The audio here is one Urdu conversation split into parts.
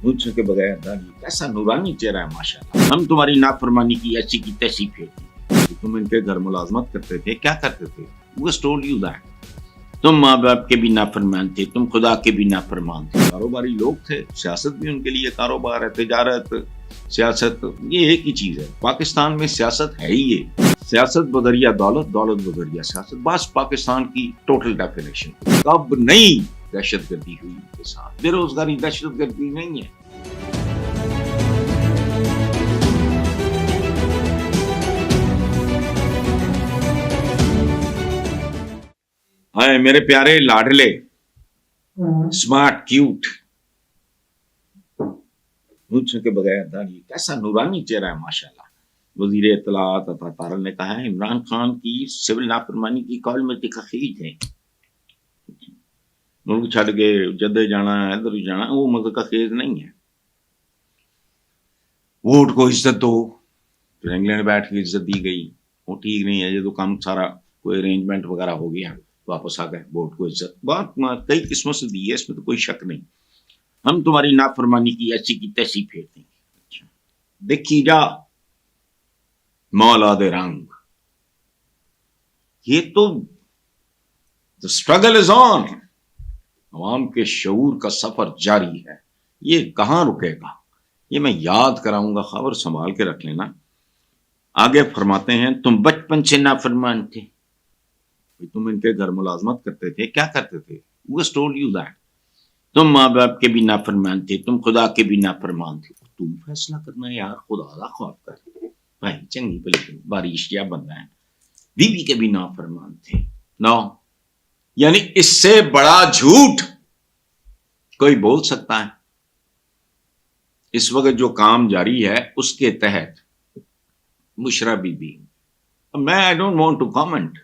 مجھ کے بغیر داڑھی کیسا نورانی چہرہ ہے ماشاءاللہ. ہم تمہاری نافرمانی کی ایسی کی تیسی پھیرتی. تم ان کے گھر ملازمت کرتے تھے, کیا کرتے تھے؟ وہ ٹولڈ یو دیٹ. تم ماں باپ کے بھی نافرمان تھے, تم خدا کے بھی نافرمان تھے. کاروباری لوگ تھے, سیاست بھی ان کے لیے کاروبار ہے, تجارت, سیاست یہ ایک ہی چیز ہے. پاکستان میں سیاست ہے ہی یہ, سیاست بدریہ دولت, دولت بدریہ سیاست. بس پاکستان کی ٹوٹل ڈیفینیشن. کب نہیں دہشت گردی ہوئی ان کے ساتھ؟ بے روزگاری دہشت گردی نہیں ہے. ہائے میرے پیارے لاڈلے, اسمارٹ, کیوٹ, مجھ کے بغیر داڑھی کیسا نورانی چہرہ ہے ماشاءاللہ. وزیر اطلاعات عطا تارل نے کہا ہے عمران خان کی سول نافرمانی کی کال میں تخفیف ہے. ملک چھڑ کے جدے جانا ہے, ادھر جانا, وہ ملک کا خیز نہیں ہے. ووٹ کو عزت دو. پھر انگلینڈ بیٹھ کے عزت دی گئی, وہ ٹھیک نہیں ہے. یہ تو کام سارا کوئی ارینجمنٹ وغیرہ ہو گیا, واپس آ گئے. ووٹ کو عزت بات کئی قسموں سے دی ہے, اس میں تو کوئی شک نہیں. ہم تمہاری نافرمانی کی ایسی کی تیسی پھیر دیں گے. دیکھی جا مولا دے رنگ. یہ تو the struggle is on. عوام کے شعور کا سفر جاری ہے. یہ کہاں رکے گا؟ یہ میں یاد کراؤں گا, خبر سنبھال کے رکھ لینا. آگے فرماتے ہیں تم بچپن سے نافرمان تھے. تم ان کے گھر ملازمت کرتے تھے, کیا کرتے تھے؟ وہ ٹولڈ یو دیٹ. تم ماں باپ کے بھی نافرمان تھے, تم خدا کے بھی نافرمان تھے. تم فیصلہ کرنا یار, خدا کا خوف کر بھائی. چنگی بلی بارش کیا بندہ ہے. بیوی کے بھی نافرمان تھے. نو یعنی اس سے بڑا جھوٹ کوئی بول سکتا ہے؟ اس وقت جو کام جاری ہے اس کے تحت مشرا بی بی, میں I don't want to comment.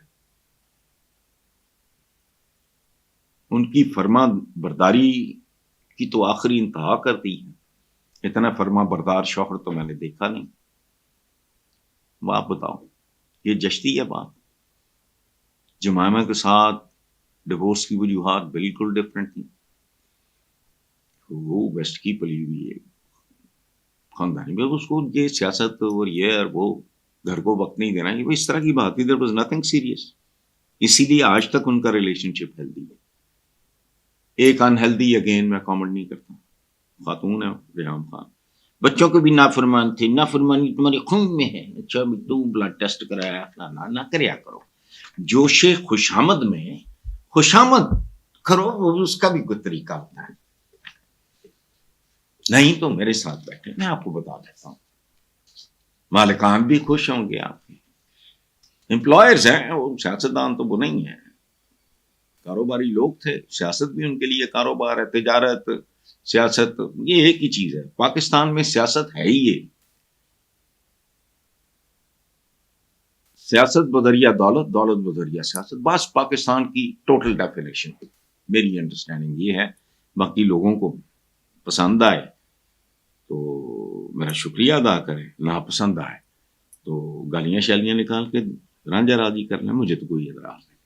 ان کی فرما برداری کی تو آخری انتہا کر دی ہے. اتنا فرما بردار شوہر تو میں نے دیکھا نہیں. وہ آپ بتاؤ, یہ جشتی ہے بات. جمائمہ کے ساتھ ڈیورس کی وجوہات بالکل ڈفرینٹ تھی. وہ ویسٹ کی پلی ہوئی ہے خاندانی میں, اس کو یہ سیاست اور یہ اور وہ گھر کو وقت نہیں دینا, یہ اس طرح کی بات تھی. There was nothing serious. اسی لیے آج تک ان کا ریلیشن شپ ہیلدی ہے. ایک انہیلدی اگین میں کامنٹ نہیں کرتا, خاتون ہے ریحام خان. بچوں کو بھی نافرمان تھے. نافرمانی تمہاری خون میں ہے. اچھا تو بلڈ ٹیسٹ کرایا فلانا, نہ کریا کرو. جوش خوشامد میں خوشامد کرو, اس کا بھی کوئی طریقہ ہوتا ہے. نہیں تو میرے ساتھ بیٹھے, میں آپ کو بتا دیتا ہوں. مالکان بھی خوش ہوں گے آپ کے. امپلائرز ہیں وہ, سیاستدان تو وہ نہیں ہیں. کاروباری لوگ تھے, سیاست بھی ان کے لیے کاروبار ہے, تجارت, سیاست یہ ایک ہی چیز ہے. پاکستان میں سیاست ہے ہی یہ. سیاست بدریہ دولت, دولت بدریہ سیاست. بس پاکستان کی ٹوٹل ڈیفینیشن. میری انڈرسٹینڈنگ یہ ہے. باقی لوگوں کو پسند آئے تو میرا شکریہ ادا کرے, نہ پسند آئے تو گالیاں شالیاں نکال کے رانجھا راضی کر لیں. مجھے تو کوئی اعتراض نہیں.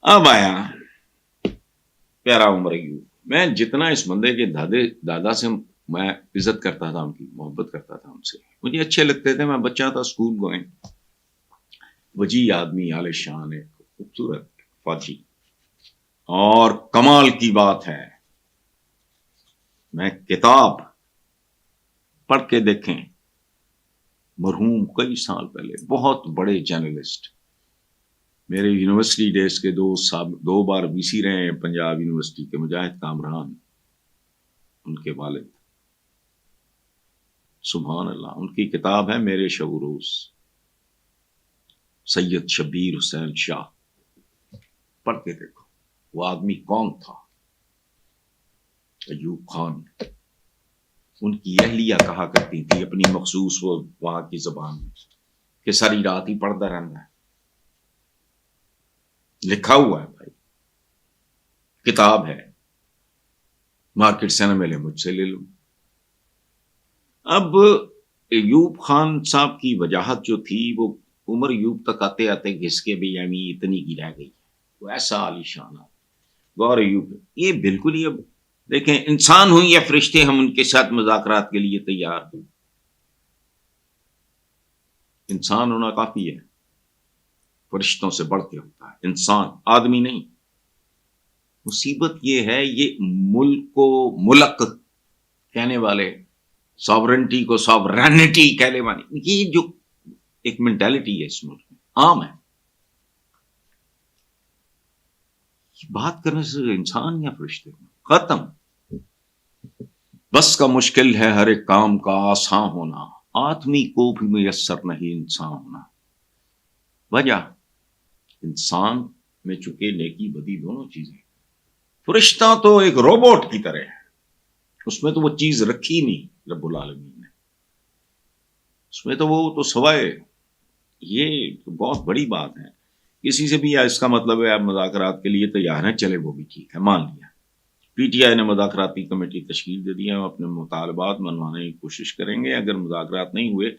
اب آیا پیارا عمر ایوب. میں جتنا اس بندے کے دادا سے میں عزت کرتا تھا, ان کی محبت کرتا تھا, ان سے مجھے اچھے لگتے تھے. میں بچہ تھا, اسکول گوئیں, وجی آدمی, عالی شان, ایک خوبصورت فوجی. اور کمال کی بات ہے, میں کتاب پڑھ کے دیکھیں, مرحوم کئی سال پہلے بہت بڑے جرنلسٹ, میرے یونیورسٹی ڈیز کے دو بار وی سی رہے ہیں پنجاب یونیورسٹی کے, مجاہد کامران, ان کے والد. سبحان اللہ. ان کی کتاب ہے میرے شب و روز, سید شبیر حسین شاہ. پڑھ کے دیکھو وہ آدمی کون تھا. ایوب خان. ان کی اہلیہ کہا کرتی تھی اپنی مخصوص وہ وہاں کی زبان میں کہ ساری رات ہی پڑھتا رہنا ہے. لکھا ہوا ہے بھائی, کتاب ہے, مارکیٹ سے نہ ملے مجھ سے لے لو. اب ایوب خان صاحب کی وجاہت جو تھی وہ عمر ایوب تک آتے آتے گھس کے بھی یعنی اتنی کی رہ گئی. وہ ایسا عالی شان ہے. غور ایوب یہ بالکل ہی اب دیکھیں انسان ہوں یا فرشتے، ہم ان کے ساتھ مذاکرات کے لیے تیار ہیں. انسان ہونا کافی ہے، فرشتوں سے بڑھ کے ہوتا ہے انسان، آدمی نہیں. مصیبت یہ ہے، یہ ملک کو ملک کہنے والے، ساورنٹی کو ساورینٹی کہنے والے، یہ جو ایک مینٹالٹی ہے اس ملک میں عام ہے. بات کرنے سے انسان یا فرشتے ختم. بس کا مشکل ہے ہر ایک کام کا آسان ہونا، آدمی کو بھی میسر نہیں انسان ہونا. وجہ انسان میں چکے نیکی بدی دونوں چیزیں. فرشتہ تو ایک روبوٹ کی طرح ہے، اس میں تو وہ چیز رکھی نہیں رب العالمین نے، اس میں تو وہ تو سوائے. یہ تو بہت بڑی بات ہے. کسی سے بھی اس کا مطلب ہے آپ مذاکرات کے لیے تیار ہیں، چلے وہ بھی ٹھیک ہے، مان لیا. پی ٹی آئی نے مذاکراتی کمیٹی تشکیل دے دی ہے، ہم اپنے مطالبات منوانے کی کوشش کریں گے. اگر مذاکرات نہیں ہوئے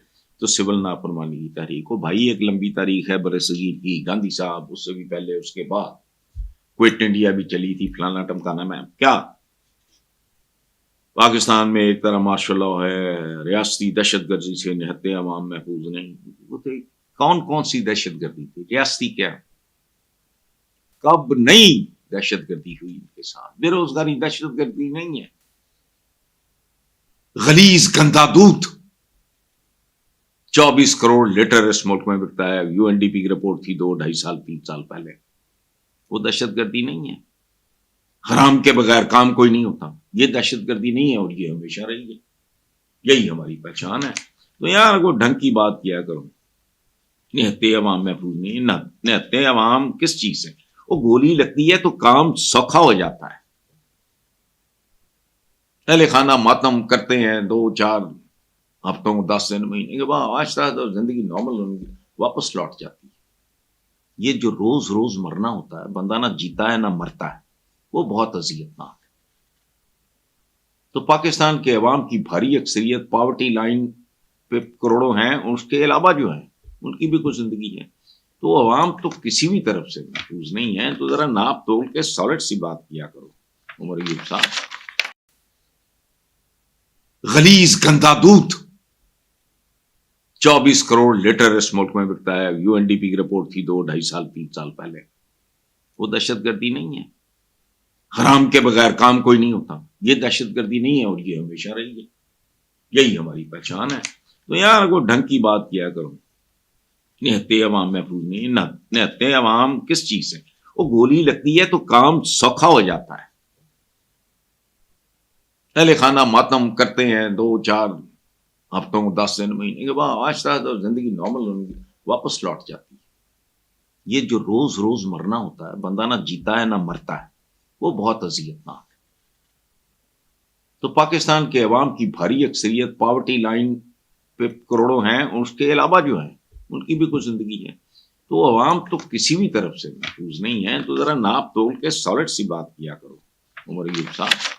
تو سول نافرمانی کی تحریک ہو. بھائی ایک لمبی تاریخ ہے برصغیر کی، گاندھی صاحب، اس سے بھی پہلے، اس کے بعد کوئٹ انڈیا بھی چلی تھی، فلانا ٹمکانا. میں کیا پاکستان میں ایک طرح مارشل لاء ہے، ریاستی دہشت گردی سے نہتے عوام محفوظ نہیں. وہ تو کون سی دہشت گردی تھی؟ ریاستی کیا کب نہیں دہشت گردی ہوئی ان کے ساتھ؟ بے روزگاری دہشت گردی نہیں ہے. غلیظ گندا دودھ 24 کروڑ لیٹر اس ملک میں بکتا ہے. یو این ڈی پی کی رپورٹ تھی 2-2.5 3 سال پہلے. وہ دہشت گردی نہیں ہے. حرام کے بغیر کام کوئی نہیں ہوتا، یہ دہشت گردی نہیں ہے، اور یہ ہمیشہ رہی ہے. یہی ہماری پہچان ہے. تو یار کوئی ڈھنگ کی بات کیا کرو. نہتے عوام محفوظ نہیں. نہتے عوام کس چیز سے؟ وہ گولی لگتی ہے تو کام سوکھا ہو جاتا ہے. اہل خانہ ماتم کرتے ہیں 2-4 ہفتوں 10 دن مہینے کے بعد آہستہ تو زندگی نارمل واپس لوٹ جاتی ہے. یہ جو روز روز مرنا ہوتا ہے، بندہ نہ جیتا ہے نہ مرتا ہے، وہ بہت اذیتناک ہے. تو پاکستان کے عوام کی بھاری اکثریت پاورٹی لائن پہ کروڑوں ہیں، اس کے علاوہ جو ہیں ان کی بھی کچھ زندگی ہے. تو عوام تو کسی بھی طرف سے محفوظ نہیں ہے. تو ذرا ناپ تول کے سالڈ سی بات کیا کرو. عمر ایوب صاحب، غلیظ گندا دودھ 24 کروڑ لیٹر اس ملک میں بکتا ہے. یو این ڈی پی کی رپورٹ تھی 2-2.5 3 سال پہلے. وہ دہشت گردی نہیں ہے. حرام کے بغیر کام کوئی نہیں ہوتا، یہ دہشت گردی نہیں ہے، اور یہ ہمیشہ رہی ہے. یہی ہماری پہچان ہے. تو یار کوئی ڈھنگ کی بات کیا کرو. نہتے عوام محفوظ نہیں. نہتے عوام کس چیز سے؟ وہ گولی لگتی ہے تو کام سوکھا ہو جاتا ہے. اہل خانہ ماتم کرتے ہیں 2-4 ہفتوں 10 دن مہینے کے بعد آہستہ تو زندگی نارمل واپس لوٹ جاتی ہے. یہ جو روز روز مرنا ہوتا ہے، بندہ نہ جیتا ہے نہ مرتا ہے، وہ بہت اذیتناک ہے. تو پاکستان کے عوام کی بھاری اکثریت پاورٹی لائن پہ کروڑوں ہیں، اس کے علاوہ جو ہیں ان کی بھی کچھ زندگی ہے. تو عوام تو کسی بھی طرف سے محفوظ نہیں ہے. تو ذرا ناپ تول کے سالڈ سی بات کیا کرو. عمر ایوب صاحب،